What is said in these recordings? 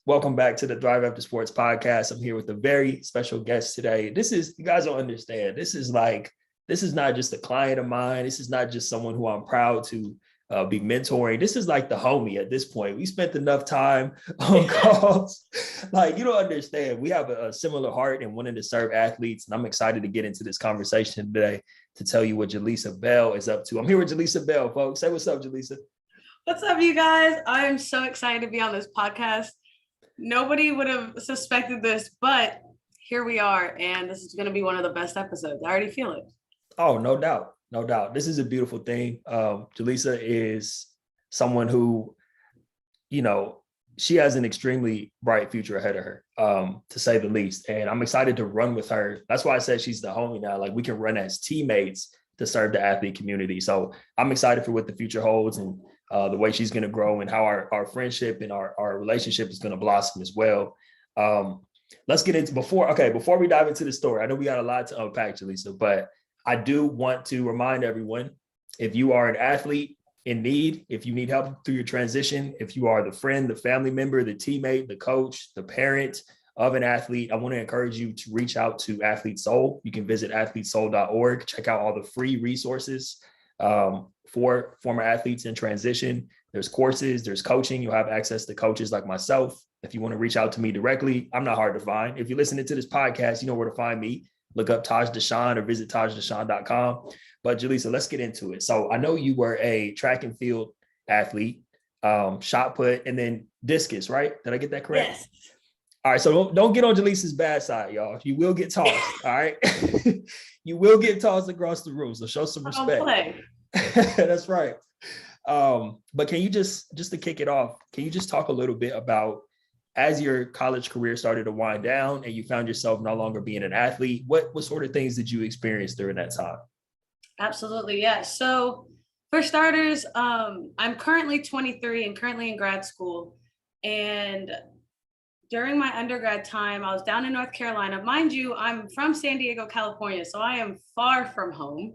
Welcome back to the Thrive After Sports podcast. I'm here with a very special guest today. You guys don't understand. This is not just a client of mine. This is not just someone who I'm proud to be mentoring. This is like the homie at this point. We spent enough time on calls. Like, you don't understand. We have a similar heart and wanting to serve athletes. And I'm excited to get into this conversation today to tell you what Jhalisa Bell is up to. I'm here with Jhalisa Bell, folks. Say what's up, Jhalisa. What's up, you guys? I am so excited to be on this podcast. Nobody would have suspected this, but here we are. And this is going to be one of the best episodes. I already feel it. Oh, no doubt. No doubt. This is a beautiful thing. Jhalisa is someone who, she has an extremely bright future ahead of her, to say the least. And I'm excited to run with her. That's why I said she's the homie now. Like, we can run as teammates to serve the athlete community. So I'm excited for what the future holds and the way she's going to grow and how our friendship and our relationship is going to blossom as well. Let's get into before we dive into the story. I know we got a lot to unpack, Jhalisa, but I do want to remind everyone, if you are an athlete in need, if you need help through your transition, if you are the friend, the family member, the teammate, the coach, the parent of an athlete, I want to encourage you to reach out to Athlete Soul. You can visit athletesoul.org, check out all the free resources for former athletes in transition. There's courses, there's coaching. You'll have access to coaches like myself. If you want to reach out to me directly, I'm not hard to find. If you're listening to this podcast, you know where to find me. Look up Taj Dashaun or visit tajdashaun.com. But Jhalisa, let's get into it. So I know you were a track and field athlete, shot put, and then discus, right? Did I get that correct? Yes. All right, so don't get on Jhalisa's bad side, y'all. You will get tossed, all right? You will get tossed across the room, so show some respect. That's right. But can you just to kick it off, can you just talk a little bit about, as your college career started to wind down and you found yourself no longer being an athlete, what sort of things did you experience during that time? Absolutely, yeah. So for starters, I'm currently 23 and currently in grad school. And during my undergrad time, I was down in North Carolina. Mind you, I'm from San Diego, California, so I am far from home,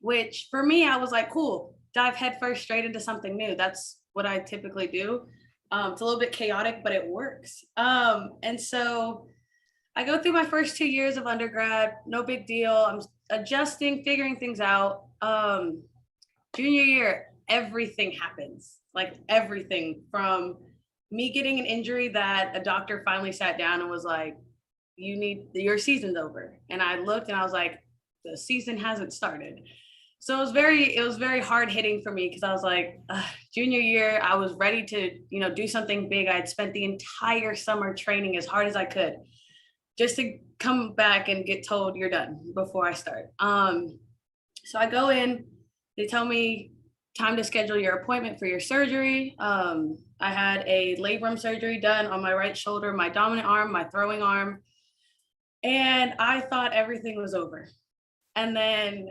which for me, I was like, cool, dive headfirst straight into something new. That's what I typically do. It's a little bit chaotic, but it works. And so I go through my first 2 years of undergrad, no big deal. I'm adjusting, figuring things out. Junior year, everything happens, like everything, from me getting an injury that a doctor finally sat down and was like, your season's over. And I looked and I was like, the season hasn't started. So it was very hard hitting for me, because I was like, junior year, I was ready to, do something big. I'd spent the entire summer training as hard as I could just to come back and get told you're done before I start. So I go in, they tell me time to schedule your appointment for your surgery. I had a labrum surgery done on my right shoulder, my dominant arm, my throwing arm. And I thought everything was over. And then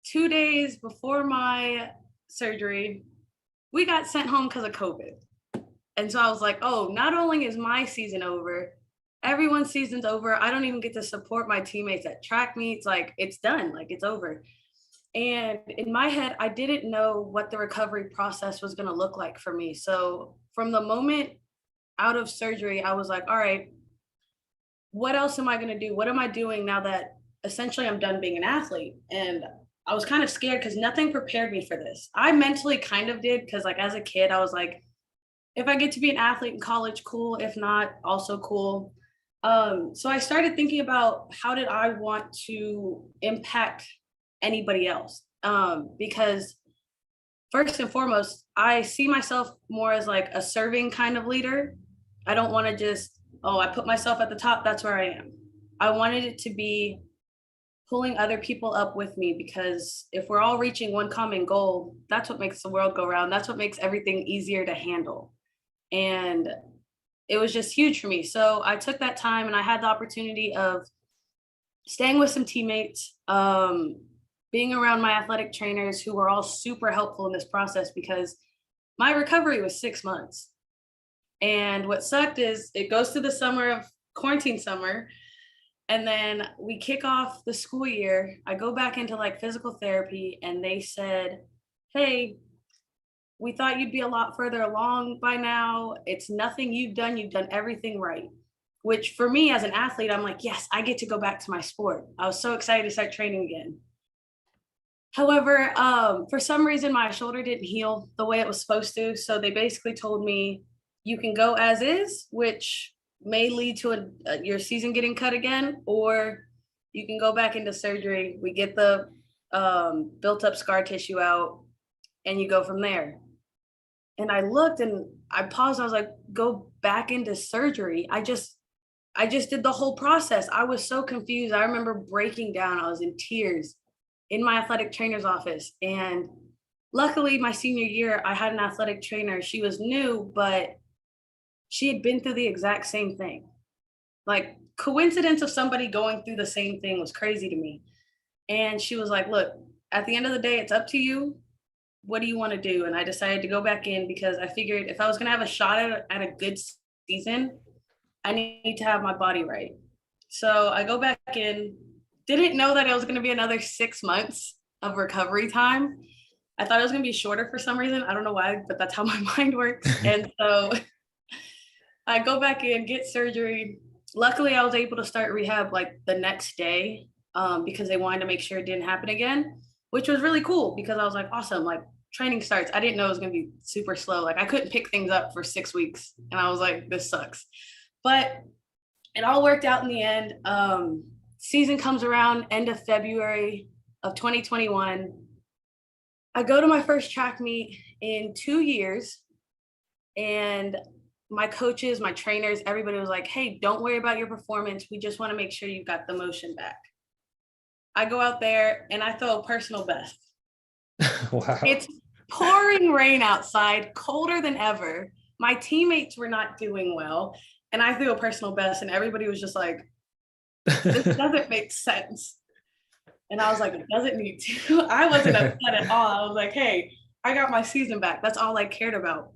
2 days before my surgery, we got sent home because of COVID. And so I was like, oh, not only is my season over, everyone's season's over. I don't even get to support my teammates at track meets. Like, it's done, like it's over. And in my head, I didn't know what the recovery process was going to look like for me. So from the moment out of surgery, I was like, all right, what else am I going to do? What am I doing now that essentially I'm done being an athlete? And I was kind of scared because nothing prepared me for this. I mentally kind of did, because like as a kid, I was like, if I get to be an athlete in college, cool. If not, also cool. So I started thinking about, how did I want to impact anybody else? Because first and foremost, I see myself more as like a serving kind of leader. I don't want to just, I put myself at the top, that's where I am. I wanted it to be pulling other people up with me, because if we're all reaching one common goal, that's what makes the world go round. That's what makes everything easier to handle. And it was just huge for me. So I took that time and I had the opportunity of staying with some teammates, being around my athletic trainers who were all super helpful in this process, because my recovery was 6 months. And what sucked is it goes to the summer of quarantine summer. And then we kick off the school year. I go back into like physical therapy, and they said, hey, we thought you'd be a lot further along by now. It's nothing you've done everything right. Which for me as an athlete, I'm like, yes, I get to go back to my sport. I was so excited to start training again. However, for some reason, my shoulder didn't heal the way it was supposed to. So they basically told me, you can go as is, which may lead to your season getting cut again, or you can go back into surgery. We get the built up scar tissue out and you go from there. And I looked and I paused. I was like, go back into surgery. I just did the whole process. I was so confused. I remember breaking down. I was in tears in my athletic trainer's office. And luckily, my senior year, I had an athletic trainer. She was new, but she had been through the exact same thing. Like, coincidence of somebody going through the same thing was crazy to me. And she was like, look, at the end of the day, it's up to you. What do you want to do? And I decided to go back in because I figured if I was going to have a shot at a good season, I need to have my body right. So I go back in, didn't know that it was going to be another 6 months of recovery time. I thought it was going to be shorter for some reason. I don't know why, but that's how my mind works. And so I go back in, get surgery. Luckily, I was able to start rehab like the next day because they wanted to make sure it didn't happen again, which was really cool because I was like, awesome, like training starts. I didn't know it was going to be super slow. Like I couldn't pick things up for 6 weeks. And I was like, this sucks. But it all worked out in the end. Season comes around end of February of 2021. I go to my first track meet in 2 years, and my coaches, my trainers, everybody was like, hey, don't worry about your performance. We just want to make sure you got the motion back. I go out there and I throw a personal best. Wow. It's pouring rain outside, colder than ever. My teammates were not doing well. And I threw a personal best and everybody was just like, this doesn't make sense. And I was like, it doesn't need to. I wasn't upset at all. I was like, hey, I got my season back. That's all I cared about.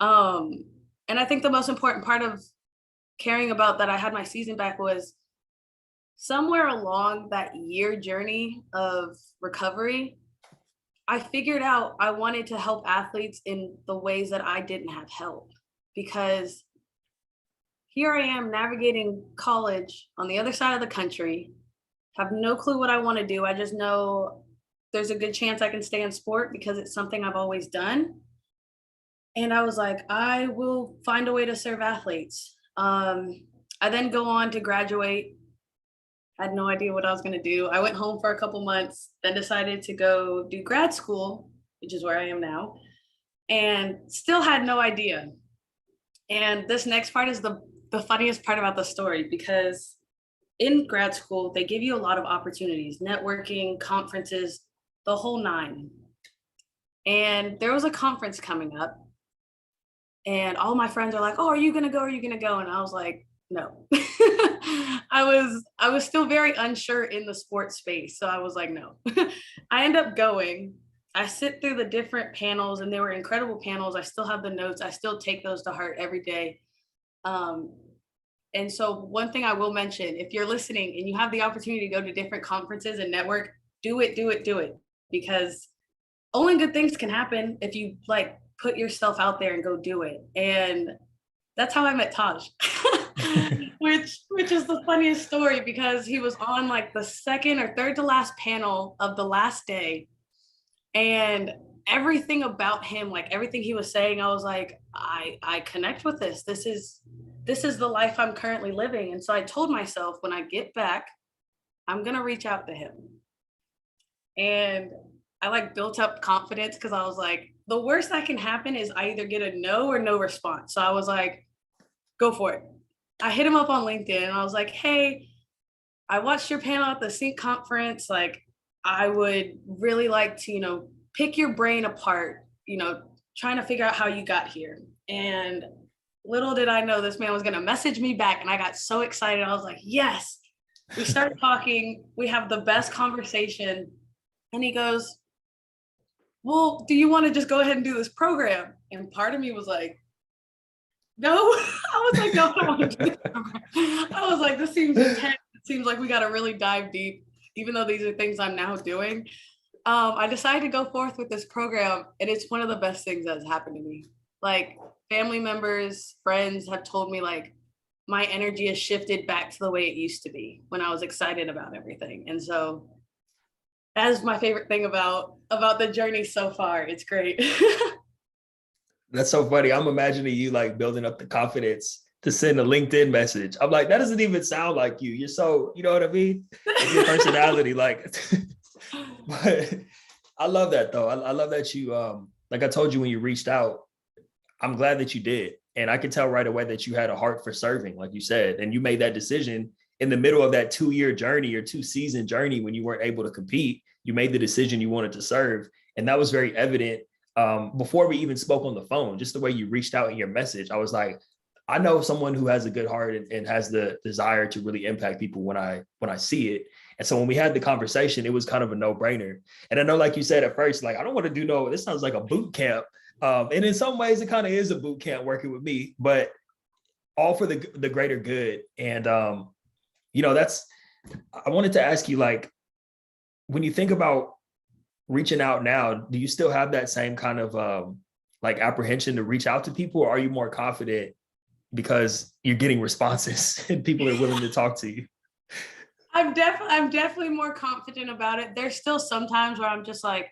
And I think the most important part of caring about that I had my season back was somewhere along that year journey of recovery, I figured out I wanted to help athletes in the ways that I didn't have help, because here I am navigating college on the other side of the country, have no clue what I want to do. I just know there's a good chance I can stay in sport because it's something I've always done. And I was like, I will find a way to serve athletes. I then go on to graduate. Had no idea what I was going to do. I went home for a couple months, then decided to go do grad school, which is where I am now, and still had no idea. And this next part is the funniest part about the story, because in grad school, they give you a lot of opportunities, networking, conferences, the whole nine. And there was a conference coming up, and all my friends are like, oh, are you going to go? Are you going to go? And I was like, no. I was still very unsure in the sports space. So I was like, no. I end up going. I sit through the different panels, and they were incredible panels. I still have the notes. I still take those to heart every day. And so one thing I will mention, if you're listening and you have the opportunity to go to different conferences and network, do it. Because only good things can happen if you like put yourself out there and go do it. And that's how I met Taj. which is the funniest story, because he was on like the second or third to last panel of the last day, and everything about him, like everything he was saying, I was like, I connect with this. This is the life I'm currently living. And so I told myself, when I get back, I'm gonna reach out to him. And I like built up confidence, because I was like, the worst that can happen is I either get a no or no response. So I was like, go for it. I hit him up on LinkedIn and I was like, hey, I watched your panel at the Sync conference. Like, I would really like to, pick your brain apart, trying to figure out how you got here. And little did I know this man was going to message me back. And I got so excited. I was like, yes. We start talking. We have the best conversation. And he goes, well, do you want to just go ahead and do this program? And part of me was like, no. I was like, no, I don't want to do this program. I was like, this seems intense. It seems like we got to really dive deep, even though these are things I'm now doing. I decided to go forth with this program, and it's one of the best things that's happened to me. Like, family members, friends have told me like my energy has shifted back to the way it used to be when I was excited about everything. And so that is my favorite thing about the journey so far. It's great. That's so funny. I'm imagining you like building up the confidence to send a LinkedIn message. I'm like, that doesn't even sound like you. You're so, you know what I mean? Like your personality, like, but I love that though. I love that you, like I told you when you reached out, I'm glad that you did. And I could tell right away that you had a heart for serving, like you said, and you made that decision in the middle of that 2-year journey or 2-season journey when you weren't able to compete. You made the decision you wanted to serve. And that was very evident before we even spoke on the phone, just the way you reached out in your message. I was like, I know someone who has a good heart and has the desire to really impact people when I see it. And so when we had the conversation, it was kind of a no-brainer. And I know, like you said at first, like, I don't want to do this sounds like a boot camp. And in some ways, it kind of is a boot camp working with me, but all for the greater good. And that's, I wanted to ask you, like, when you think about reaching out now, do you still have that same kind of like apprehension to reach out to people, or are you more confident because you're getting responses and people are willing to talk to you? I'm definitely more confident about it. There's still some times where I'm just like,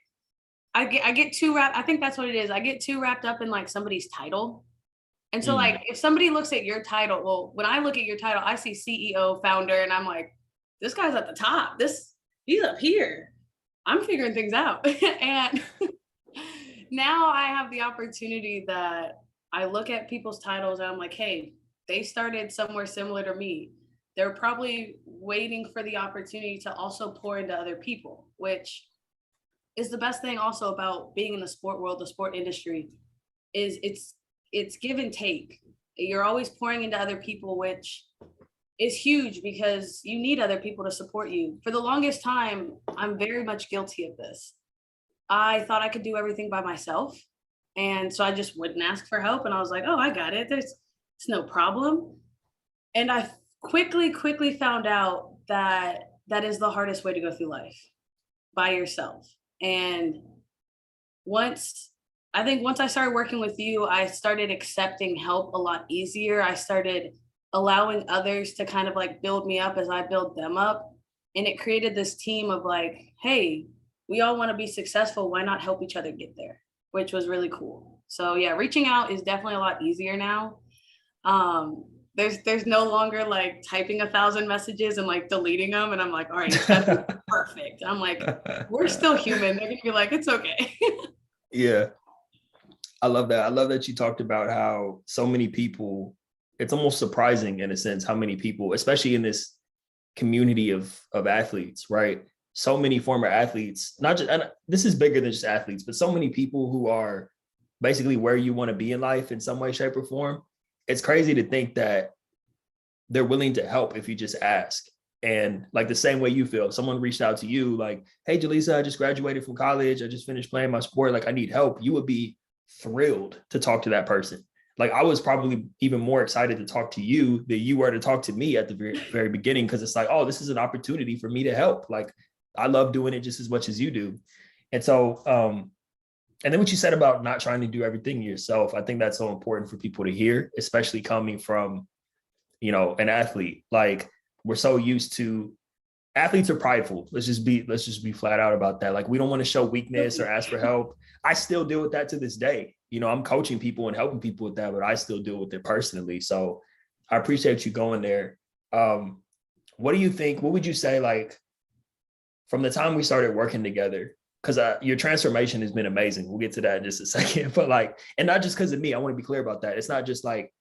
I get too wrapped. I think that's what it is. I get too wrapped up in like somebody's title. And so like if somebody looks at your title, well, when I look at your title, I see CEO, founder, and I'm like, this guy's at the top. He's up here. I'm figuring things out. And now I have the opportunity that I look at people's titles and I'm like, hey, they started somewhere similar to me. They're probably waiting for the opportunity to also pour into other people, which is the best thing also about being in the sport world, the sport industry, is it's give and take. You're always pouring into other people, which is huge because you need other people to support you. For the longest time, I'm very much guilty of this. I thought I could do everything by myself. And so I just wouldn't ask for help. And I was like, oh, I got it. It's no problem. And I quickly found out that that is the hardest way to go through life, by yourself. And once I started working with you, I started accepting help a lot easier. I started allowing others to kind of like build me up as I build them up. And it created this team of like, hey, we all want to be successful. Why not help each other get there? Which was really cool. So yeah, reaching out is definitely a lot easier now. There's no longer like typing 1,000 messages and like deleting them. And I'm like, all right, it's gotta be perfect. I'm like, we're still human. They're gonna be like, it's okay. Yeah. I love that. I love that you talked about how so many people, it's almost surprising in a sense, how many people, especially in this community of athletes, right? So many former athletes, not just, and this is bigger than just athletes, but so many people who are basically where you want to be in life in some way, shape, or form. It's crazy to think that they're willing to help if you just ask. And like the same way you feel, if someone reached out to you like, hey, Jhalisa, I just graduated from college. I just finished playing my sport. Like, I need help. You would be thrilled to talk to that person. Like, I was probably even more excited to talk to you than you were to talk to me at the very, very beginning. Cause it's like, oh, this is an opportunity for me to help. Like, I love doing it just as much as you do. And so, and then what you said about not trying to do everything yourself, I think that's so important for people to hear, especially coming from, an athlete. Like, we're so used to, athletes are prideful. Let's just be flat out about that. Like, we don't want to show weakness or ask for help. I still deal with that to this day. I'm coaching people and helping people with that, but I still deal with it personally. So I appreciate you going there. What do you think? What would you say, like, from the time we started working together? Because your transformation has been amazing. We'll get to that in just a second. But like, and not just because of me, I want to be clear about that. It's not just like,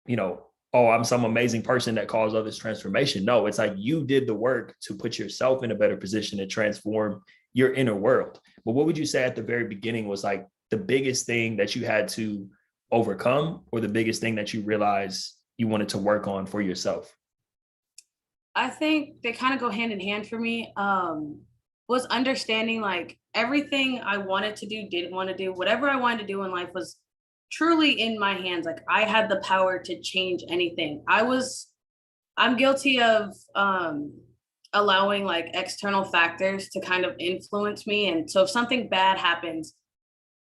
oh, I'm some amazing person that caused all this transformation. No, it's like you did the work to put yourself in a better position to transform your inner world. But what would you say at the very beginning was like the biggest thing that you had to overcome, or the biggest thing that you realized you wanted to work on for yourself? I think they kind of go hand in hand for me. Was understanding like everything I wanted to do, didn't want to do, whatever I wanted to do in life was truly in my hands. Like, I had the power to change anything. I'm guilty of allowing like external factors to kind of influence me. And so if something bad happens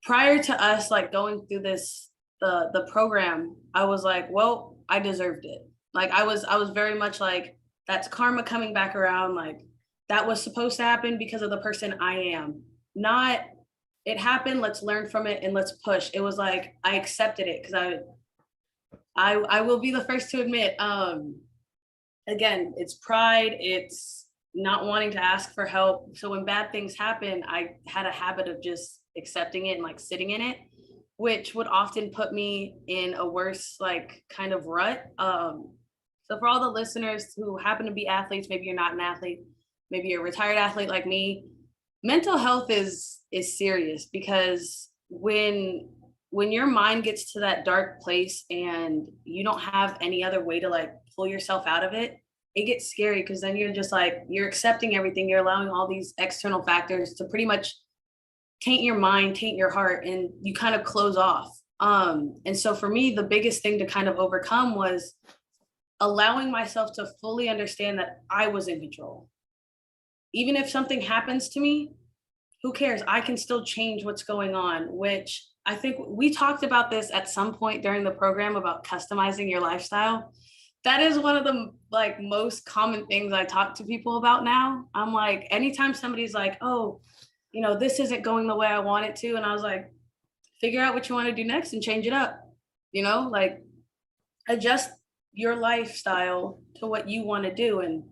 prior to us like going through this, the program, I was like, well, I deserved it. Like I was very much like, that's karma coming back around. Like that was supposed to happen because of the person I am. Not it happened, let's learn from it and let's push. It was like I accepted it because I will be the first to admit, again, it's pride, it's not wanting to ask for help. So when bad things happen, I had a habit of just accepting it and like sitting in it, which would often put me in a worse like kind of rut. So for all the listeners who happen to be athletes, maybe you're not an athlete, maybe you're a retired athlete like me, mental health is serious because when your mind gets to that dark place and you don't have any other way to like pull yourself out of it, it gets scary because then you're just like, you're accepting everything. You're allowing all these external factors to pretty much taint your mind, taint your heart, and you kind of close off. And so for me, the biggest thing to kind of overcome was allowing myself to fully understand that I was in control. Even if something happens to me, who cares? I can still change what's going on, which I think we talked about this at some point during the program about customizing your lifestyle. That is one of the like most common things I talk to people about now. I'm like, anytime somebody's like, oh, you know, this isn't going the way I want it to. And I was like, figure out what you want to do next and change it up, you know, like adjust your lifestyle to what you want to do. And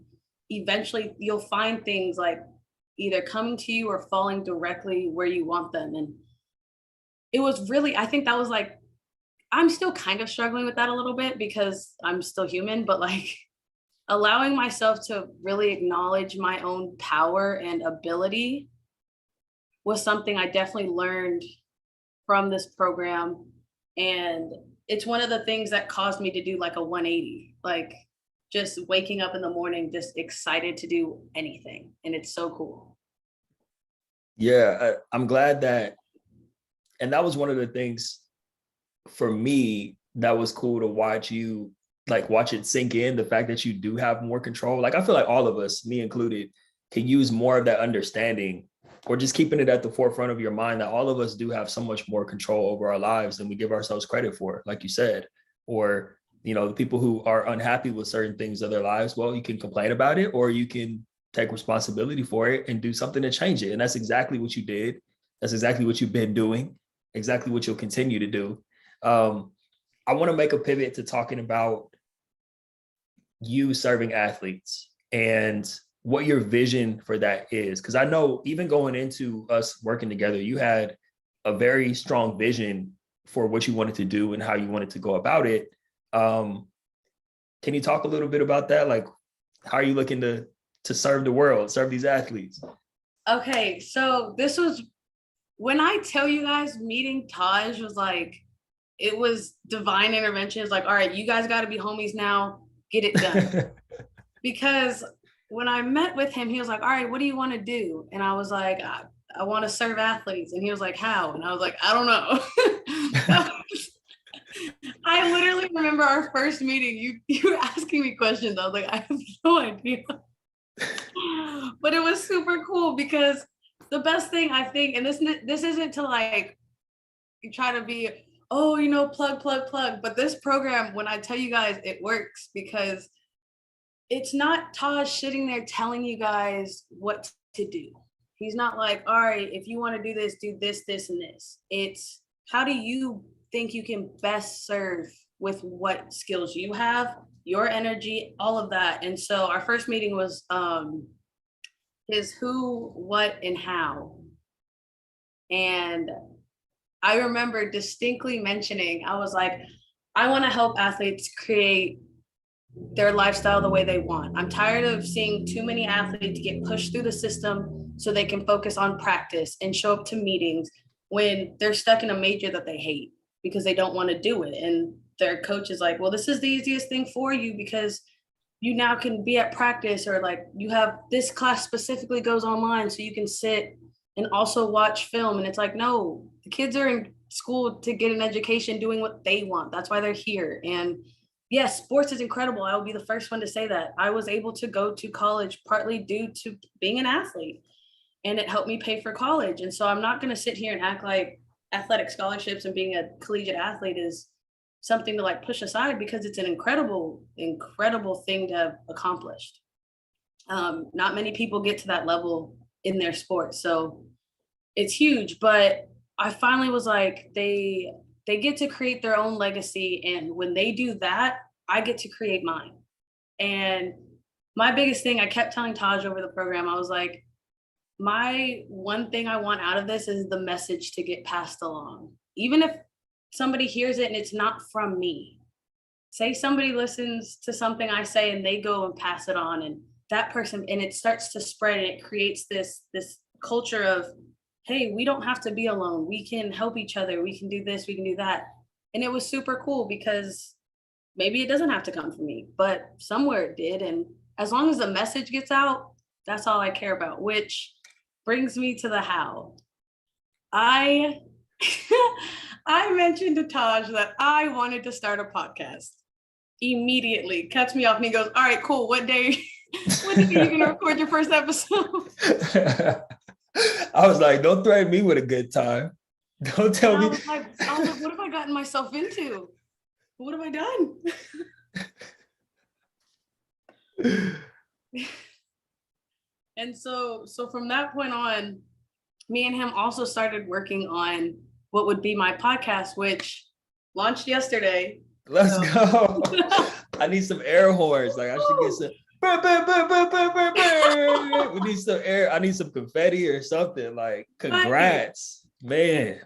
eventually you'll find things like either coming to you or falling directly where you want them. And it was really, I think that was like, I'm still kind of struggling with that a little bit because I'm still human, but like allowing myself to really acknowledge my own power and ability was something I definitely learned from this program. And it's one of the things that caused me to do like a 180, like just waking up in the morning, just excited to do anything. And it's so cool. Yeah, I'm glad that, and that was one of the things for me that was cool to watch you, like watch it sink in, the fact that you do have more control. Like I feel like all of us, me included, can use more of that understanding or just keeping it at the forefront of your mind that all of us do have so much more control over our lives than we give ourselves credit for, like you said. Or, you know, the people who are unhappy with certain things of their lives, well, you can complain about it or you can take responsibility for it and do something to change it. And that's exactly what you did. That's exactly what you've been doing, exactly what you'll continue to do. I want to make a pivot to talking about you serving athletes and what your vision for that is. Because I know even going into us working together, you had a very strong vision for what you wanted to do and how you wanted to go about it. Can you talk a little bit about that? Like, how are you looking to serve the world, serve these athletes? Okay, so this was when I tell you guys meeting Taj was like, it was divine intervention. It's like, all right, you guys got to be homies now, get it done. Because when I met with him, he was like, all right, what do you want to do? And I was like, I want to serve athletes. And he was like, how? And I was like, I don't know. I literally remember our first meeting, you were asking me questions. I was like, I have no idea. But it was super cool because the best thing I think, and this isn't to like try to be, oh, you know, plug, but this program, when I tell you guys, it works because it's not Taj sitting there telling you guys what to do. He's not like, all right, if you want to do this, and this. It's how do you think you can best serve with what skills you have, your energy, all of that. And so our first meeting was his who, what, and how. And I remember distinctly mentioning, I was like, I want to help athletes create their lifestyle the way they want. I'm tired of seeing too many athletes get pushed through the system so they can focus on practice and show up to meetings when they're stuck in a major that they hate because they don't want to do it. And their coach is like, well, this is the easiest thing for you because you now can be at practice, or like you have this class specifically goes online so you can sit and also watch film. And it's like, no, the kids are in school to get an education doing what they want. That's why they're here. And yes, sports is incredible. I will be the first one to say that. I was able to go to college partly due to being an athlete, and it helped me pay for college. And so I'm not going to sit here and act like athletic scholarships and being a collegiate athlete is something to like push aside, because it's an incredible, incredible thing to have accomplished. Not many people get to that level in their sport. So it's huge, but I finally was like, they get to create their own legacy, and when they do that, I get to create mine. And my biggest thing, I kept telling Taj over the program, I was like, my one thing I want out of this is the message to get passed along. Even if somebody hears it and it's not from me, say somebody listens to something I say and they go and pass it on, and that person, and it starts to spread, and it creates this culture of, hey, we don't have to be alone, we can help each other, we can do this, we can do that. And it was super cool, because maybe it doesn't have to come from me, but somewhere it did. And as long as the message gets out, that's all I care about. Which brings me to the how. I I mentioned to Taj that I wanted to start a podcast. Immediately cuts me off and he goes, all right, cool, what day when are you gonna record your first episode? I was like, don't threaten me with a good time. Don't tell me. I was like, what have I gotten myself into? What have I done? And so from that point on, me and him also started working on what would be my podcast, which launched yesterday. Let's go. I need some air horns. Like I should get some. We need some air. I need some confetti or something. Like, congrats, man.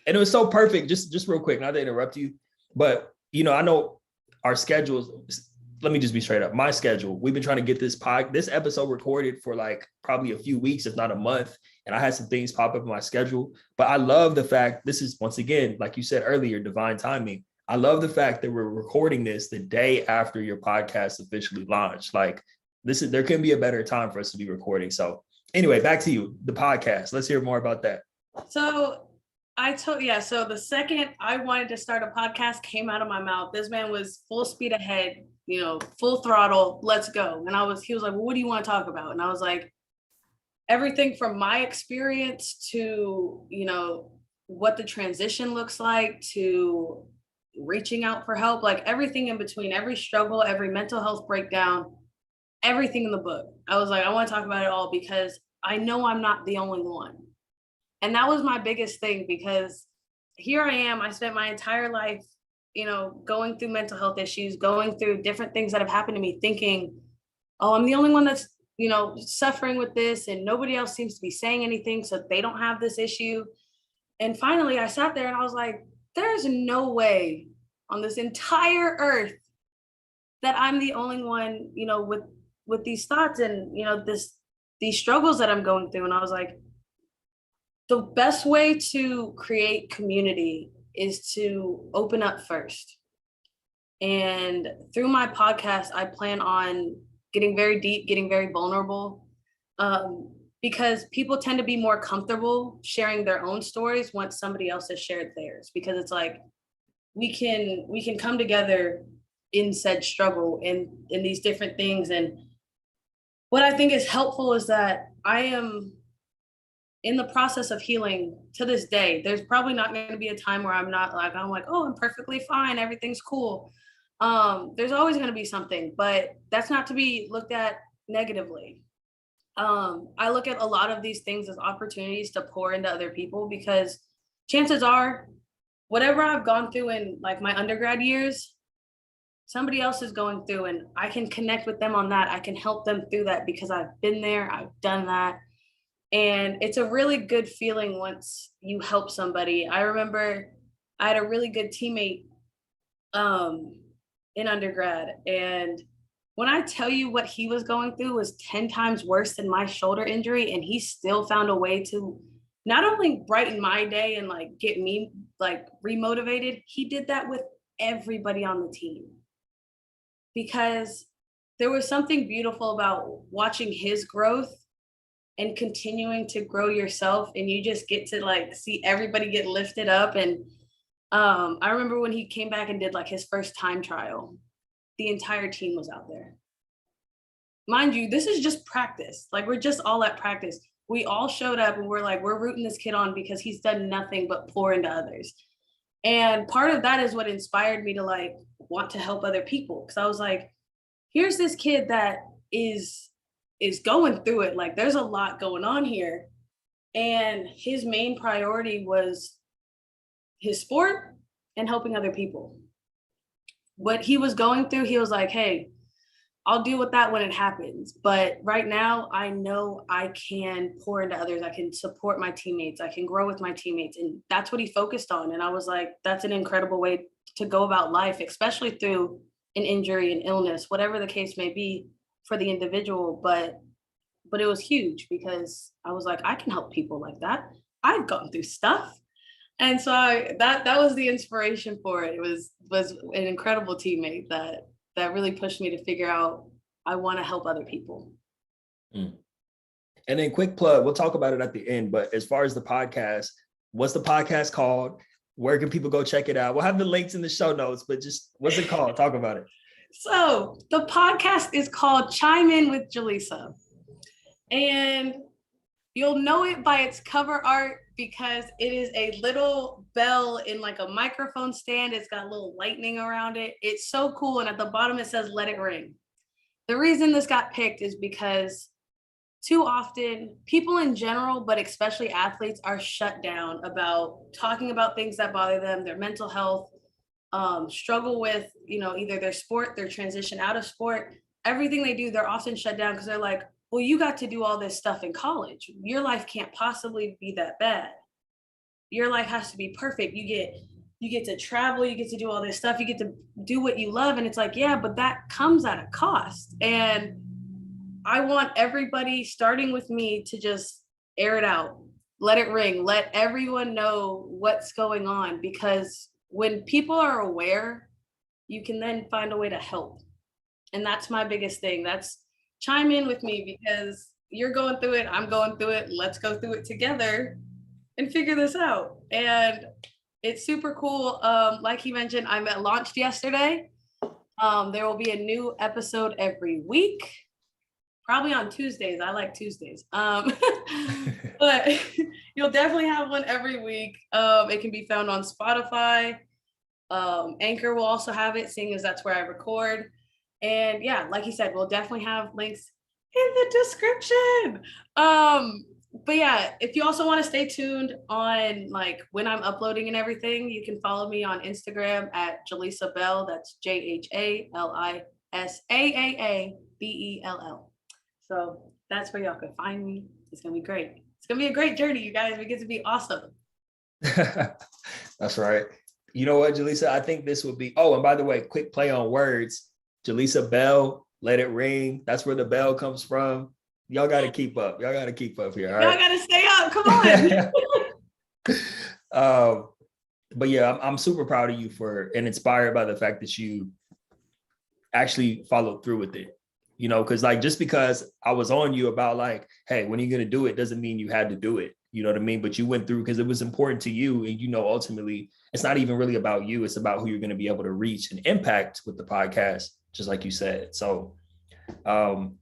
And it was so perfect. Just real quick, not to interrupt you, but I know our schedules. Let me just be straight up. My schedule. We've been trying to get this episode recorded for like probably a few weeks, if not a month. And I had some things pop up in my schedule. But I love the fact this is, once again, like you said earlier, divine timing. I love the fact that we're recording this the day after your podcast officially launched. Like there can be a better time for us to be recording. So anyway, back to you, the podcast. Let's hear more about that. So so the second I wanted to start a podcast came out of my mouth, this man was full speed ahead, full throttle, let's go. And he was like, well, what do you want to talk about? And I was like, everything from my experience to, what the transition looks like, to reaching out for help, like everything in between, every struggle, every mental health breakdown, everything in the book. I was like, I want to talk about it all, because I know I'm not the only one. And that was my biggest thing, because here I am, I spent my entire life, going through mental health issues, going through different things that have happened to me, thinking, oh, I'm the only one that's, suffering with this, and nobody else seems to be saying anything, so they don't have this issue. And finally I sat there and I was like, there's no way on this entire earth that I'm the only one, with these thoughts and, these struggles that I'm going through. And I was like, the best way to create community is to open up first. And through my podcast, I plan on getting very deep, getting very vulnerable, because people tend to be more comfortable sharing their own stories once somebody else has shared theirs, because it's like we can come together in said struggle and in these different things. And what I think is helpful is that I am in the process of healing to this day. There's probably not going to be a time where I'm like, oh, I'm perfectly fine, everything's cool. There's always going to be something, but that's not to be looked at negatively. I look at a lot of these things as opportunities to pour into other people, because chances are whatever I've gone through in like my undergrad years, somebody else is going through, and I can connect with them on that. I can help them through that because I've been there, I've done that. And it's a really good feeling once you help somebody. I remember I had a really good teammate in undergrad, and when I tell you what he was going through was 10 times worse than my shoulder injury, and he still found a way to not only brighten my day and like get me like remotivated, he did that with everybody on the team, because there was something beautiful about watching his growth and continuing to grow yourself, and you just get to like see everybody get lifted up. And I remember when he came back and did like his first time trial, the entire team was out there. Mind you, this is just practice. Like we're just all at practice. We all showed up and we're like, we're rooting this kid on because he's done nothing but pour into others. And part of that is what inspired me to like want to help other people. Cause I was like, here's this kid that is going through it. Like there's a lot going on here. And his main priority was his sport and helping other people. What he was going through, he was like, hey, I'll deal with that when it happens. But right now, I know I can pour into others. I can support my teammates. I can grow with my teammates. And that's what he focused on. And I was like, that's an incredible way to go about life, especially through an injury, an illness, whatever the case may be for the individual. But it was huge because I was like, I can help people like that. I've gone through stuff. And so that was the inspiration for it. It was an incredible teammate that really pushed me to figure out I want to help other people. Mm. And then quick plug, we'll talk about it at the end, but as far as the podcast, what's the podcast called? Where can people go check it out? We'll have the links in the show notes, but just what's it called? Talk about it. So the podcast is called Chime In with Jhalisa. And you'll know it by its cover art because it is a little bell in like a microphone stand. It's got a little lightning around it. It's so cool. And at the bottom, it says, let it ring. The reason this got picked is because too often people in general, but especially athletes, are shut down about talking about things that bother them, their mental health, struggle with, either their sport, their transition out of sport, everything they do, they're often shut down because they're like, well, you got to do all this stuff in college. Your life can't possibly be that bad. Your life has to be perfect. You get to travel, you get to do all this stuff, you get to do what you love. And it's like, yeah, but that comes at a cost. And I want everybody, starting with me, to just air it out, let it ring, let everyone know what's going on. Because when people are aware, you can then find a way to help. And that's my biggest thing. That's chime in with me because you're going through it, I'm going through it. Let's go through it together and figure this out. And it's super cool. Like he mentioned, I launched yesterday. There will be a new episode every week, probably on Tuesdays. I like Tuesdays. But you'll definitely have one every week. It can be found on Spotify. Anchor will also have it, seeing as that's where I record. And yeah, like you said, we'll definitely have links in the description. But yeah, if you also want to stay tuned on like when I'm uploading and everything, you can follow me on Instagram at Jhalisa Bell. That's JHALISAAABELL. So that's where y'all can find me. It's gonna be great. It's gonna be a great journey, you guys. We get to be awesome. That's right. You know what, Jhalisa? I think this would be. Oh, and by the way, quick play on words. Jhalisa Bell, let it ring. That's where the bell comes from. Y'all got to keep up. Y'all got to keep up here. All right? Y'all got to stay up. Come on. But yeah, I'm super proud of you and inspired by the fact that you actually followed through with it. Because like just because I was on you about like, hey, when are you going to do it doesn't mean you had to do it. You know what I mean? But you went through because it was important to you. And, ultimately, it's not even really about you. It's about who you're going to be able to reach and impact with the podcast, just like you said. So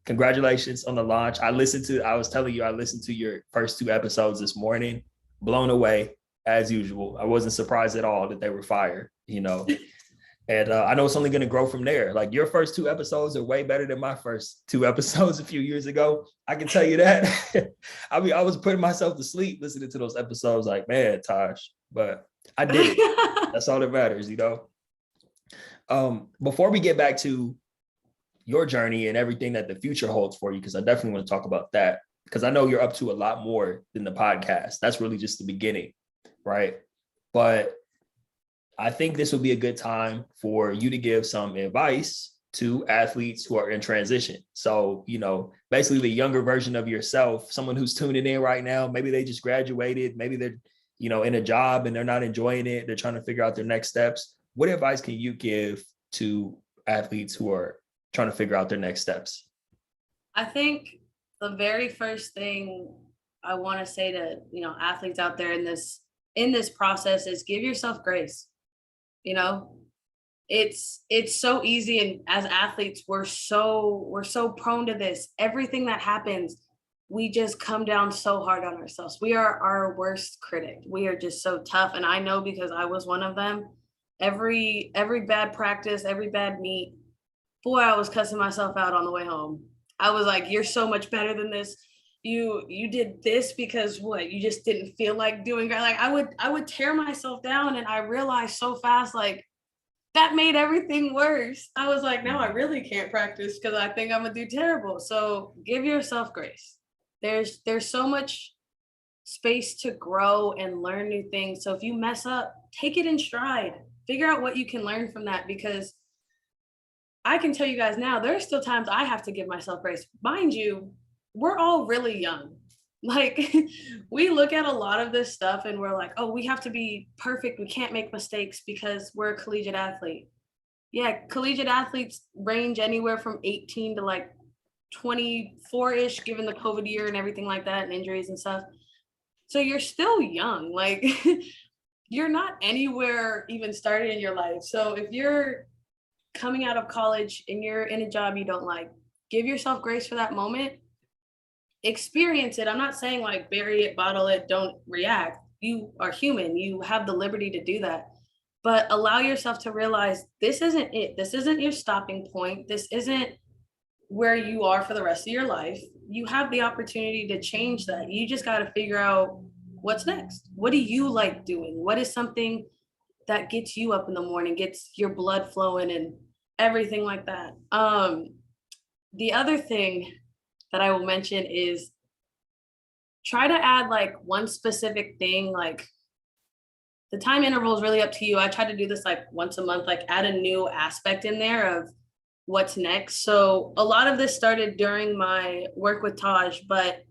congratulations on the launch. I listened to your first 2 episodes this morning, blown away as usual. I wasn't surprised at all that they were fire, and I know it's only going to grow from there. Like your first 2 episodes are way better than my first 2 episodes a few years ago. I can tell you that. I mean, I was putting myself to sleep listening to those episodes like, man, Tosh, but I did it. That's all that matters, Before we get back to your journey and everything that the future holds for you, because I definitely want to talk about that, because I know you're up to a lot more than the podcast. That's really just the beginning, right? But I think this would be a good time for you to give some advice to athletes who are in transition. So, basically the younger version of yourself, someone who's tuning in right now, maybe they just graduated, maybe they're, in a job and they're not enjoying it. They're trying to figure out their next steps. What advice can you give to athletes who are trying to figure out their next steps? I think the very first thing I want to say to, athletes out there in this process is give yourself grace. you know? It's so easy, and as athletes, we're so prone to this. Everything that happens, we just come down so hard on ourselves. We are our worst critic. We are just so tough. And I know because I was one of them. Every bad practice, every bad meet, boy, I was cussing myself out on the way home. I was like, "You're so much better than this. You did this because what? You just didn't feel like doing it." Like I would tear myself down, and I realized so fast, like that made everything worse. I was like, "No, I really can't practice because I think I'm gonna do terrible." So give yourself grace. There's so much space to grow and learn new things. So if you mess up, take it in stride. Figure out what you can learn from that, because I can tell you guys now, there are still times I have to give myself grace. Mind you, we're all really young. Like, we look at a lot of this stuff and we're like, oh, we have to be perfect. We can't make mistakes because we're a collegiate athlete. Yeah, collegiate athletes range anywhere from 18 to like 24-ish, given the COVID year and everything like that, and injuries and stuff. So you're still young. Like, you're not anywhere even started in your life. So if you're coming out of college and you're in a job you don't like, give yourself grace for that moment. Experience it. I'm not saying like bury it, bottle it, don't react. You are human. You have the liberty to do that. But allow yourself to realize this isn't it. This isn't your stopping point. This isn't where you are for the rest of your life. You have the opportunity to change that. You just got to figure out what's next. What do you like doing? What is something that gets you up in the morning, gets your blood flowing and everything like that. The other thing that I will mention is try to add like one specific thing, like the time interval is really up to you. I try to do this like once a month, like add a new aspect in there of what's next. So a lot of this started during my work with Taj, but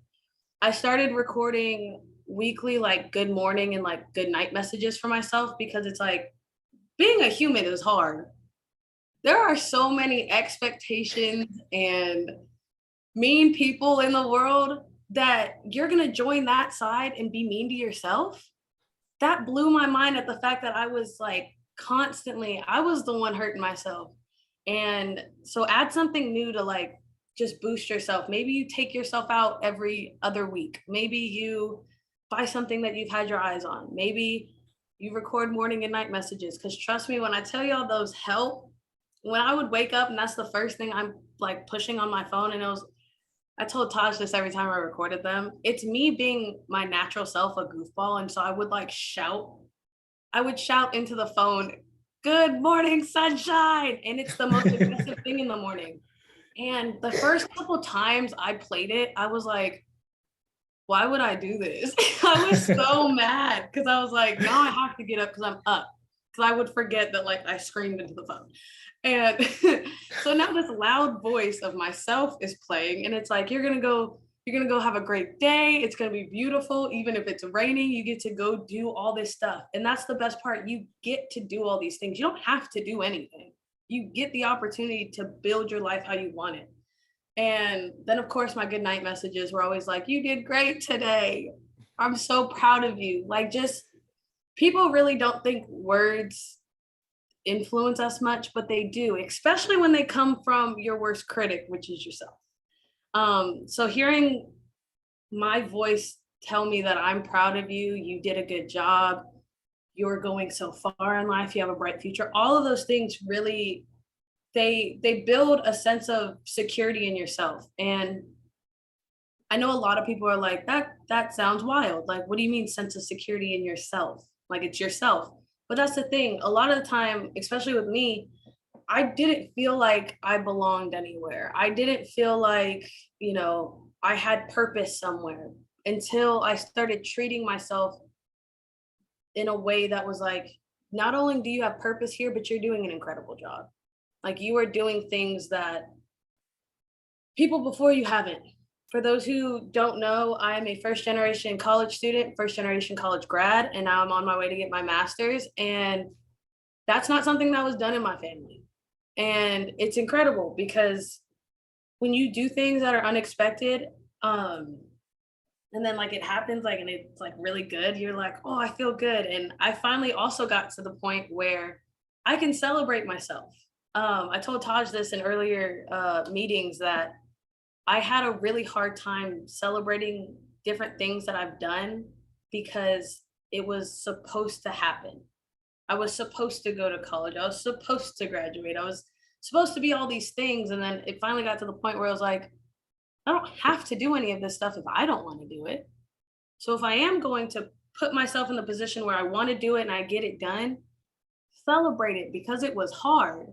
I started recording weekly like good morning and like good night messages for myself, because it's like being a human is hard. There are so many expectations and mean people in the world that you're going to join that side and be mean to yourself. That blew my mind at the fact that I was like constantly, I was the one hurting myself. And so add something new to like just boost yourself. Maybe you take yourself out every other week. Maybe you buy something that you've had your eyes on. Maybe you record morning and night messages. Because trust me, when I tell y'all those help, when I would wake up and that's the first thing I'm like pushing on my phone, and it was, I told Taj this every time I recorded them. It's me being my natural self, a goofball. And so I would like shout. I would shout into the phone, "Good morning, sunshine." And it's the most aggressive thing in the morning. And the first couple times I played it, I was like, why would I do this? I was so mad because I was like, now I have to get up because I'm up. Because I would forget that like I screamed into the phone. And so now this loud voice of myself is playing, and it's like, you're gonna go have a great day. It's gonna be beautiful. Even if it's raining, you get to go do all this stuff. And that's the best part. You get to do all these things. You don't have to do anything. You get the opportunity to build your life how you want it. And then of course my good night messages were always like, "You did great today. I'm so proud of you." Like, just people really don't think words influence us much, but they do, especially when they come from your worst critic, which is yourself. So hearing my voice tell me that I'm proud of you, you did a good job, you're going so far in life, you have a bright future, all of those things really, they build a sense of security in yourself. And I know a lot of people are like, that sounds wild. Like, what do you mean sense of security in yourself? Like, it's yourself. But that's the thing. A lot of the time, especially with me, I didn't feel like I belonged anywhere. I didn't feel like, I had purpose somewhere until I started treating myself in a way that was like, not only do you have purpose here, but you're doing an incredible job. Like, you are doing things that people before you haven't. For those who don't know, I am a first generation college student, first generation college grad, and now I'm on my way to get my master's. And that's not something that was done in my family. And it's incredible because when you do things that are unexpected, and then like it happens, like, and it's like really good, you're like, oh, I feel good. And I finally also got to the point where I can celebrate myself. I told Taj this in earlier meetings that I had a really hard time celebrating different things that I've done because it was supposed to happen. I was supposed to go to college. I was supposed to graduate. I was supposed to be all these things. And then it finally got to the point where I was like, I don't have to do any of this stuff if I don't want to do it. So if I am going to put myself in the position where I want to do it and I get it done, celebrate it because it was hard.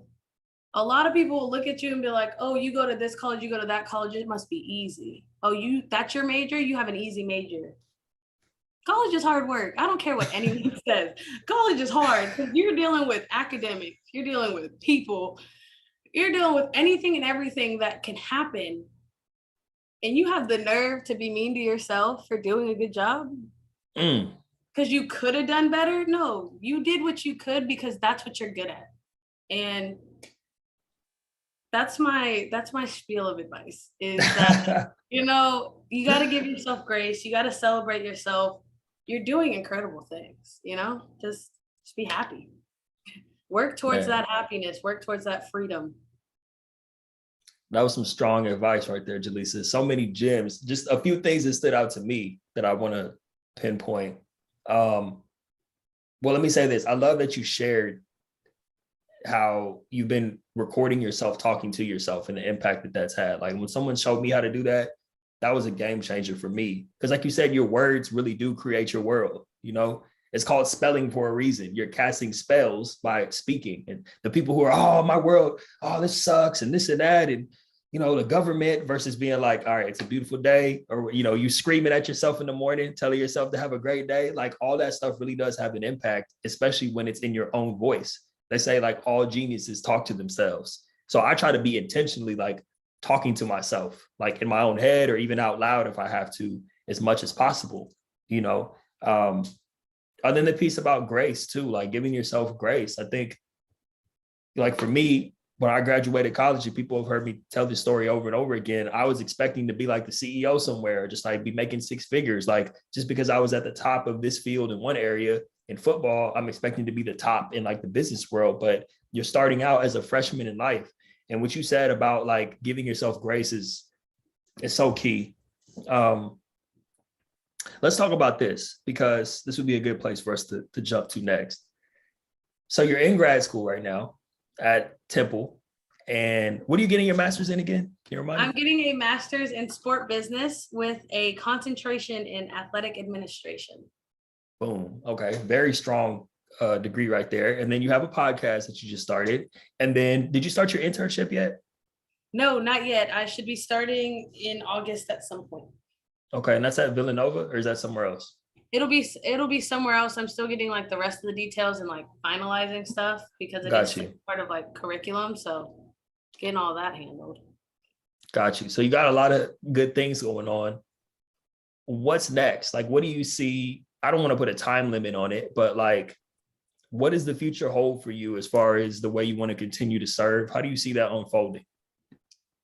A lot of people will look at you and be like, oh, you go to this college, you go to that college, it must be easy. Oh, that's your major, you have an easy major. College is hard work. I don't care what anyone says. College is hard because you're dealing with academics, you're dealing with people, you're dealing with anything and everything that can happen. And you have the nerve to be mean to yourself for doing a good job because you could have done better. No, you did what you could because that's what you're good at. And that's my spiel of advice is that, you know, you got to give yourself grace. You got to celebrate yourself. You're doing incredible things, you know, just be happy. Work towards that happiness, work towards that freedom. That was some strong advice right there, Jhalisa. So many gems, just a few things that stood out to me that I want to pinpoint. Well, let me say this. I love that you shared how you've been recording yourself talking to yourself and the impact that that's had. Like when someone showed me how to do that, that was a game changer for me. Because like you said, your words really do create your world. You know, it's called spelling for a reason. You're casting spells by speaking. And the people who are, oh, my world, oh, this sucks and this and that. And, you know, the government versus being like, all right, it's a beautiful day. Or, you know, you screaming at yourself in the morning, telling yourself to have a great day. Like all that stuff really does have an impact, especially when it's in your own voice. They say like all geniuses talk to themselves. So I try to be intentionally like talking to myself, like in my own head or even out loud if I have to, as much as possible, you know. And then the piece about grace too, like giving yourself grace. I think like for me, when I graduated college and people have heard me tell this story over and over again, I was expecting to be like the CEO somewhere, just like be making six figures. Like just because I was at the top of this field in one area in football, I'm expecting to be the top in like the business world, but you're starting out as a freshman in life. And what you said about like giving yourself grace is so key. Let's talk about this because this would be a good place for us to jump to next. So you're in grad school right now at Temple. And what are you getting your master's in again? Can you remind me? I'm getting a master's in sport business with a concentration in athletic administration. Boom. Okay. Very strong degree right there. And then you have a podcast that you just started. And then did you start your internship yet? No, not yet. I should be starting in August at some point. Okay. And that's at Villanova or is that somewhere else? It'll be somewhere else. I'm still getting like the rest of the details and like finalizing stuff because it is part of like curriculum. So getting all that handled. Got you. So you got a lot of good things going on. What's next? Like, what do you see? I don't want to put a time limit on it, but like, what does the future hold for you as far as the way you want to continue to serve? How do you see that unfolding?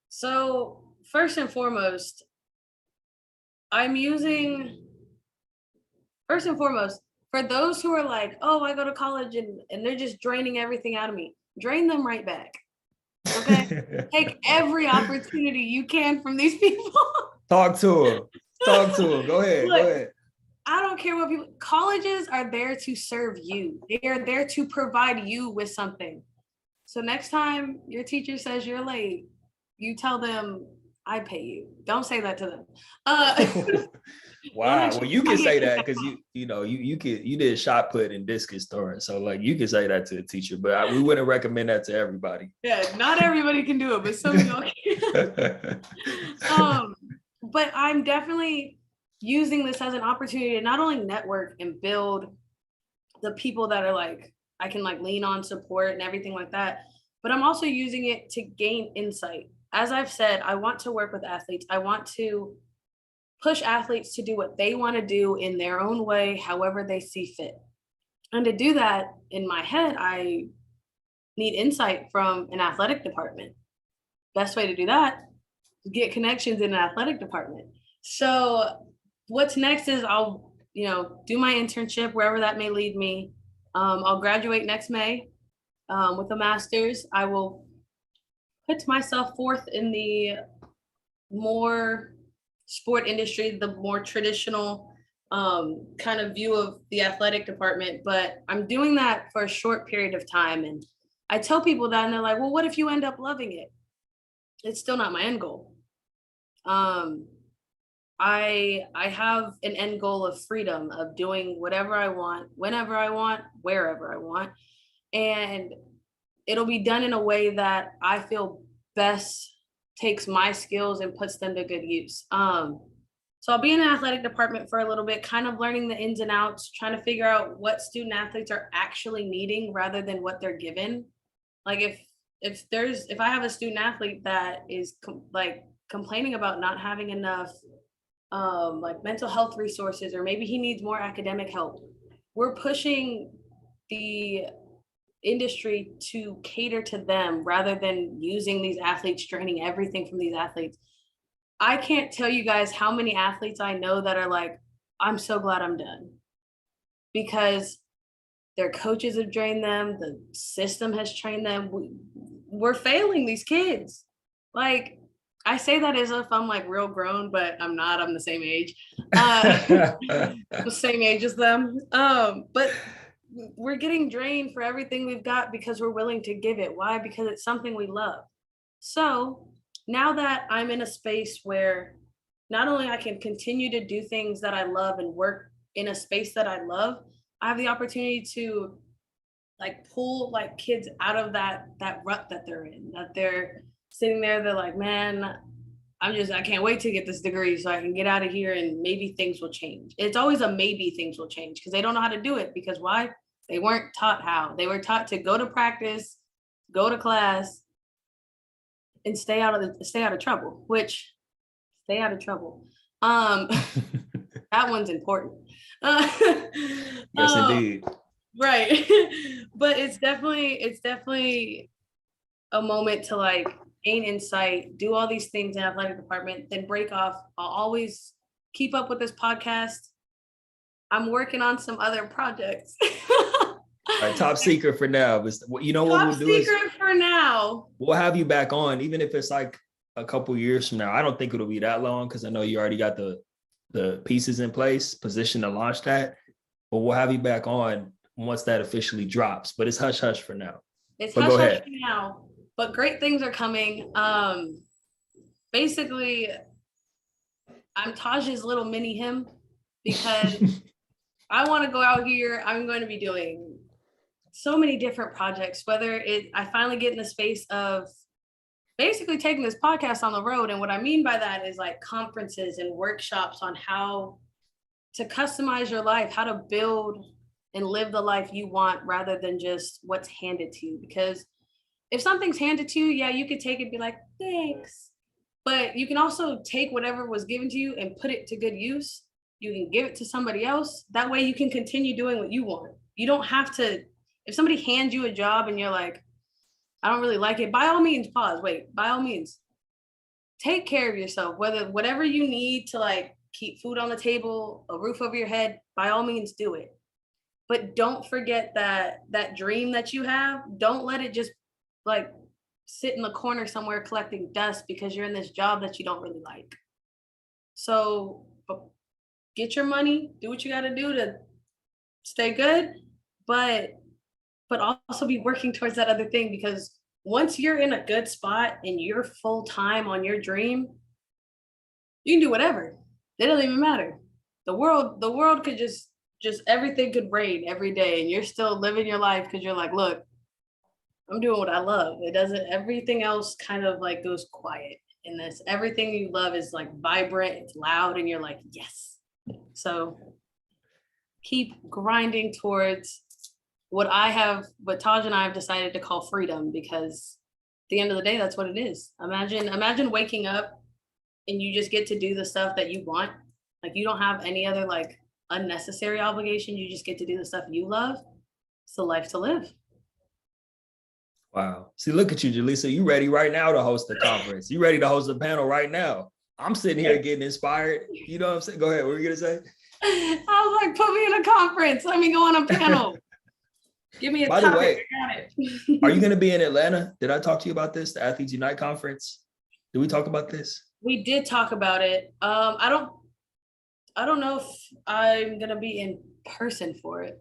So first and foremost, for those who are like, oh, I go to college and they're just draining everything out of me, drain them right back. Okay. Take every opportunity you can from these people. Talk to them. Go ahead. Look, go ahead. I don't care what people, colleges are there to serve you. They are there to provide you with something. So next time your teacher says you're late, you tell them, I pay you. Don't say that to them. Wow. Well, you can say that because you did shot put and discus throwing. So like you can say that to a teacher, but we wouldn't recommend that to everybody. Yeah, not everybody can do it, but some of y'all can. But I'm definitely using this as an opportunity to not only network and build the people that are like, I can like lean on support and everything like that, but I'm also using it to gain insight. As I've said, I want to work with athletes. I want to push athletes to do what they want to do in their own way, however they see fit. And to do that in my head, I need insight from an athletic department. Best way to do that is get connections in an athletic department. So what's next is I'll, do my internship wherever that may lead me. I'll graduate next May. With a master's, I will put myself forth in the more sport industry, the more traditional kind of view of the athletic department. But I'm doing that for a short period of time. And I tell people that, and they're like, well, what if you end up loving it? It's still not my end goal. Um, I have an end goal of freedom, of doing whatever I want, whenever I want, wherever I want. And it'll be done in a way that I feel best takes my skills and puts them to good use. So I'll be in the athletic department for a little bit, kind of learning the ins and outs, trying to figure out what student athletes are actually needing rather than what they're given. Like if I have a student athlete that is complaining about not having enough like mental health resources, or maybe he needs more academic help, we're pushing the industry to cater to them rather than using these athletes, draining everything from these athletes. I can't tell you guys how many athletes I know that are like, I'm so glad I'm done, because their coaches have drained them, the system has trained them. We're failing these kids. Like, I say that as if I'm like real grown, but I'm not. I'm the same age. The same age as them. But we're getting drained for everything we've got because we're willing to give it. Why? Because it's something we love. So now that I'm in a space where not only I can continue to do things that I love and work in a space that I love, I have the opportunity to like pull like kids out of that rut that they're in, that they're sitting there, they're like, man, I can't wait to get this degree so I can get out of here and maybe things will change. It's always a maybe things will change because they don't know how to do it. Because why? They weren't taught how. They were taught to go to practice, go to class, and stay out of trouble, which stay out of trouble. That one's important. Yes, indeed. Right. But it's definitely a moment to like gain insight, do all these things in athletic department, then break off. I'll always keep up with this podcast. I'm working on some other projects. All right, top secret for now. But you know what Top we'll do is secret for now. we'll have you back on, even if it's like a couple years from now. I don't think it'll be that long because I know you already got the pieces in place, position to launch that. But we'll have you back on once that officially drops. But it's hush hush for now. It's But hush go hush ahead. for now, but great things are coming. Basically, I'm Taj's little mini him because I want to go out here. I'm going to be doing so many different projects, whether I finally get in the space of basically taking this podcast on the road. And what I mean by that is like conferences and workshops on how to customize your life, how to build and live the life you want rather than just what's handed to you. Because if something's handed to you, yeah, you could take it and be like, thanks. But you can also take whatever was given to you and put it to good use. You can give it to somebody else. That way you can continue doing what you want. You don't have to, if somebody hands you a job and you're like, I don't really like it, by all means, pause. Wait, by all means, take care of yourself. Whatever you need to like keep food on the table, a roof over your head, by all means, do it. But don't forget that dream that you have. Don't let it just like sit in the corner somewhere collecting dust because you're in this job that you don't really like. So get your money, do what you got to do to stay good, but also be working towards that other thing, because once you're in a good spot and you're full time on your dream, you can do whatever. It doesn't even matter. The world could just everything could rain every day and you're still living your life because you're like, look, I'm doing what I love. It doesn't, everything else kind of like goes quiet in this. Everything you love is like vibrant, it's loud, and you're like, yes. So keep grinding towards what Taj and I have decided to call freedom, because at the end of the day, that's what it is. Imagine waking up and you just get to do the stuff that you want. Like you don't have any other like unnecessary obligation. You just get to do the stuff you love. It's the life to live. Wow. See, look at you, Jhalisa. You ready right now to host the conference. You ready to host a panel right now. I'm sitting here getting inspired. You know what I'm saying? Go ahead. What were you going to say? I was like, put me in a conference. Let me go on a panel. Give me a By the topic. way, I got are you it. going to be in Atlanta? Did I talk to you about this? The Athletes Unite conference? Did we talk about this? We did talk about it. I don't know if I'm gonna be in person for it.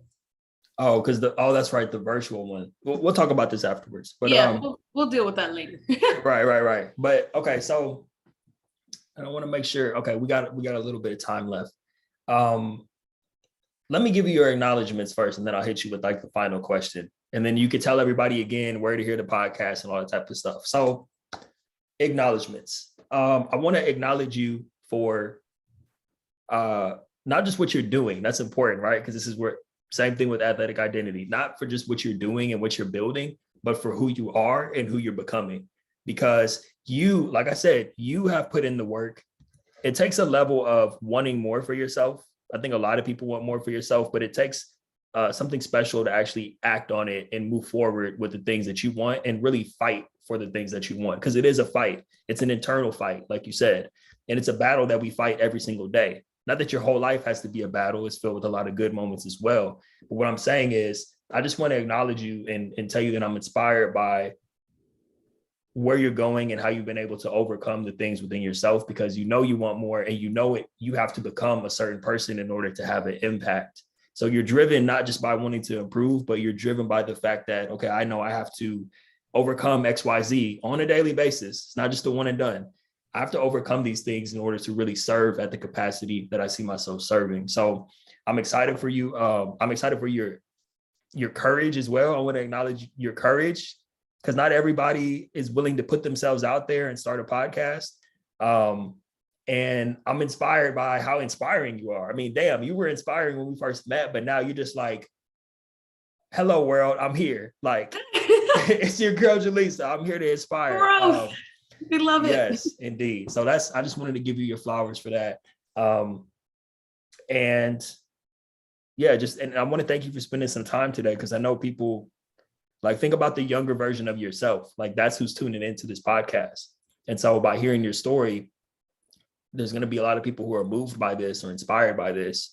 Oh, because that's right, the virtual one. We'll talk about this afterwards. But Yeah, we'll deal with that later. right. But okay, so I want to make sure. Okay, we got a little bit of time left. Let me give you your acknowledgments first, and then I'll hit you with like the final question, and then you can tell everybody again where to hear the podcast and all that type of stuff. So, acknowledgments. I want to acknowledge you for not just what you're doing. That's important, right? Because this is where same thing with athletic identity, not for just what you're doing and what you're building, but for who you are and who you're becoming. Because you, like I said, you have put in the work. It takes a level of wanting more for yourself. I think a lot of people want more for yourself, but it takes something special to actually act on it and move forward with the things that you want and really fight for the things that you want. Because it is a fight. It's an internal fight, like you said. And it's a battle that we fight every single day. Not that your whole life has to be a battle. It's filled with a lot of good moments as well. But what I'm saying is, I just want to acknowledge you and tell you that I'm inspired by where you're going and how you've been able to overcome the things within yourself, because you know you want more and you know it. You have to become a certain person in order to have an impact. So you're driven not just by wanting to improve, but you're driven by the fact that, okay, I know I have to overcome XYZ on a daily basis. It's not just a one and done. I have to overcome these things in order to really serve at the capacity that I see myself serving. So I'm excited for you. I'm excited for your courage as well. I want to acknowledge your courage, because not everybody is willing to put themselves out there and start a podcast. And I'm inspired by how inspiring you are. I mean, damn, you were inspiring when we first met, but now you're just like, hello world, I'm here. Like, it's your girl, Jhalisa. I'm here to inspire. We love it. Yes, indeed. So I just wanted to give you your flowers for that. And yeah, and I want to thank you for spending some time today, because I know people like think about the younger version of yourself. Like, that's who's tuning into this podcast. And so by hearing your story, there's going to be a lot of people who are moved by this or inspired by this,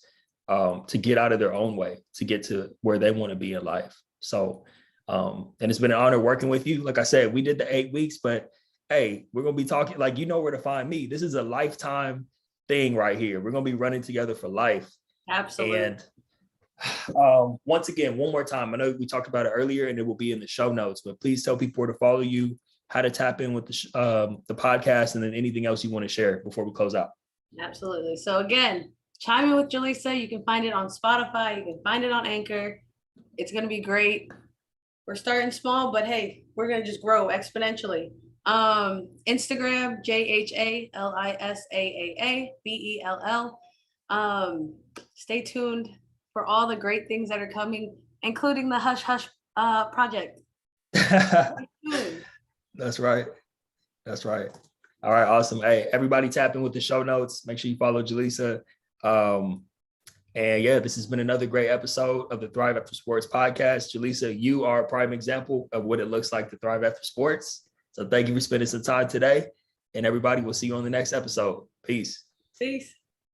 to get out of their own way, to get to where they want to be in life. So, and it's been an honor working with you. Like I said, we did the 8 weeks, but hey, we're going to be talking, like, you know where to find me. This is a lifetime thing right here. We're going to be running together for life. Absolutely. And once again, one more time, I know we talked about it earlier and it will be in the show notes, but please tell people where to follow you, how to tap in with the podcast, and then anything else you want to share before we close out. Absolutely. So again, Chime In with Jhalisa. You can find it on Spotify. You can find it on Anchor. It's going to be great. We're starting small, but hey, we're going to just grow exponentially. Instagram, JHALISAAABELL. Stay tuned for all the great things that are coming, including the Hush Hush project. That's right. All right, awesome. Hey, everybody tap in with the show notes. Make sure you follow Jhalisa. And yeah, this has been another great episode of the Thrive After Sports podcast. Jhalisa, you are a prime example of what it looks like to thrive after sports. So thank you for spending some time today. And everybody, will see you on the next episode. Peace. Peace.